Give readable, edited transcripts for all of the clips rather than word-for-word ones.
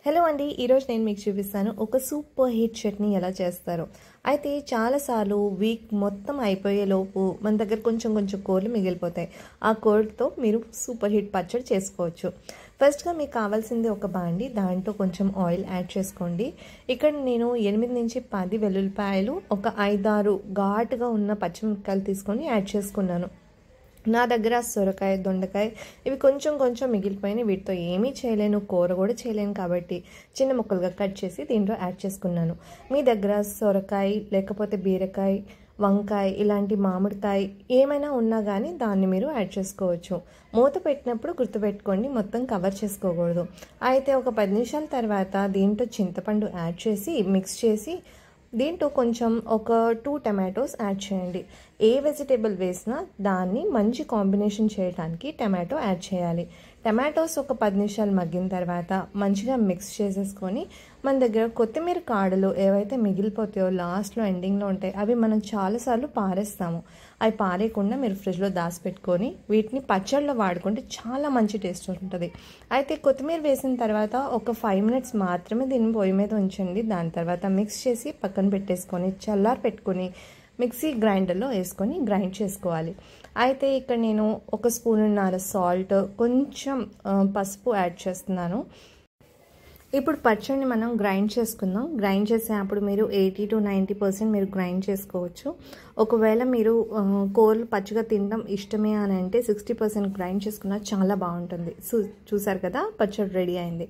Hello అండి, ఈరోజు నేను మీకు చూపిస్తాను ఒక సూపర్ హిట్ చట్నీ ఎలా చేస్తారో. అయితే చాలాసార్లు వీక్ మొత్తం అయిపోయేలోపు మన దగ్గర కొంచెం కొంచెం కూరలు మిగిలిపోతాయి. ఆ కూరతో మీరు సూపర్ హిట్ పచ్చడి చేసుకోవచ్చు. ఫస్ట్గా మీకు కావాల్సింది ఒక బాండి, దాంట్లో కొంచెం ఆయిల్ యాడ్ చేసుకోండి. ఇక్కడ నేను 8 నుంచి 10 వెల్లుల్లిపాయలు, ఒక 5-6 ఘాటుగా ఉన్న పచ్చిమిరపకాయలు తీసుకొని యాడ్ చేసుకున్నాను. నా దగ్గర సొరకాయ, దొండకాయ ఇవి కొంచెం కొంచెం మిగిలిపోయినాయి. వీటితో ఏమీ చేయలేను, కూర కూడా చేయలేను కాబట్టి చిన్న ముక్కలుగా కట్ చేసి దీంట్లో యాడ్ చేసుకున్నాను. మీ దగ్గర సొరకాయ లేకపోతే బీరకాయ, వంకాయ, ఇలాంటి మామిడికాయ ఏమైనా ఉన్నా కానీ దాన్ని మీరు యాడ్ చేసుకోవచ్చు. మూత పెట్టినప్పుడు గుర్తుపెట్టుకోండి, మొత్తం కవర్ చేసుకోకూడదు. అయితే ఒక 10 నిమిషాల తర్వాత దీంట్లో చింతపండు యాడ్ చేసి మిక్స్ చేసి దీంట్లో కొంచెం ఒక 2 టమాటోస్ యాడ్ చేయండి. ఏ వెజిటేబుల్ వేసినా దాన్ని మంచి కాంబినేషన్ చేయడానికి టమాటో యాడ్ చేయాలి. టమాటోస్ ఒక 10 నిమిషాలు మగ్గిన తర్వాత మంచిగా మిక్స్ చేసేసుకొని మన దగ్గర కొత్తిమీర కాడలు ఏవైతే మిగిలిపోతాయో లాస్ట్లో ఎండింగ్లో ఉంటాయి, అవి మనం చాలాసార్లు పారేస్తాము. అవి పారేయకుండా మీరు ఫ్రిడ్జ్లో దాచిపెట్టుకొని వీటిని పచ్చళ్ళలో వాడుకుంటే చాలా మంచి టేస్ట్ ఉంటుంది. అయితే కొత్తిమీర వేసిన తర్వాత ఒక 5 మినిట్స్ మాత్రమే దీన్ని పొయ్యి మీద ఉంచండి. దాని తర్వాత మిక్స్ చేసి పక్కన పెట్టేసుకొని చల్లారి పెట్టుకొని మిక్సీ గ్రైండర్లో వేసుకొని గ్రైండ్ చేసుకోవాలి. అయితే ఇక్కడ నేను 1 స్పూన్నర సాల్ట్, కొంచెం పసుపు యాడ్ చేస్తున్నాను. ఇప్పుడు పచ్చడిని మనం గ్రైండ్ చేసుకుందాం. గ్రైండ్ చేసేటప్పుడు మీరు 80 to 90% మీరు గ్రైండ్ చేసుకోవచ్చు. ఒకవేళ మీరు కూరలు పచ్చిగా తినడం ఇష్టమే అని అంటే 60% గ్రైండ్ చేసుకున్నా చాలా బాగుంటుంది. చూసారు కదా, పచ్చడి రెడీ అయింది.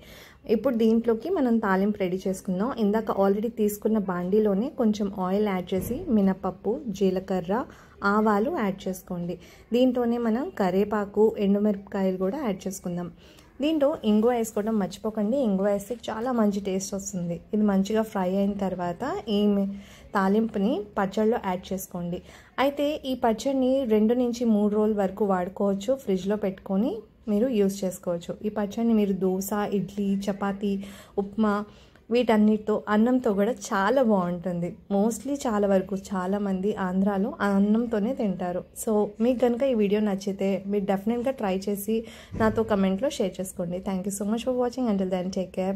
ఇప్పుడు దీంట్లోకి మనం తాలింపు రెడీ చేసుకుందాం. ఇందాక ఆల్రెడీ తీసుకున్న బాండీలోనే కొంచెం ఆయిల్ యాడ్ చేసి మినపప్పు, జీలకర్ర, ఆవాలు యాడ్ చేసుకోండి. దీంట్లోనే మనం కరివేపాకు, ఎండుమిరపకాయలు కూడా యాడ్ చేసుకుందాం. దీంట్లో ఇంగువ వేసుకోవడం మర్చిపోకండి. ఇంగువ వేస్తే చాలా మంచి టేస్ట్ వస్తుంది. ఇది మంచిగా ఫ్రై అయిన తర్వాత ఈ తాలింపుని పచ్చడిలో యాడ్ చేసుకోండి. అయితే ఈ పచ్చడిని 2 నుంచి 3 రోజుల వరకు వాడుకోవచ్చు. ఫ్రిడ్జ్లో పెట్టుకొని మీరు యూజ్ చేసుకోవచ్చు. ఈ పచ్చడిని మీరు దోశ, ఇడ్లీ, చపాతీ, ఉప్మా వీటన్నిటితో, అన్నంతో కూడా చాలా బాగుంటుంది. మోస్ట్లీ చాలా వరకు చాలామంది ఆంధ్రాలో అన్నంతోనే తింటారు. సో మీకు కనుక ఈ వీడియో నచ్చితే మీరు డెఫినెట్గా ట్రై చేసి నాతో కమెంట్లో షేర్ చేసుకోండి. Thank you so much for watching. Until then take care.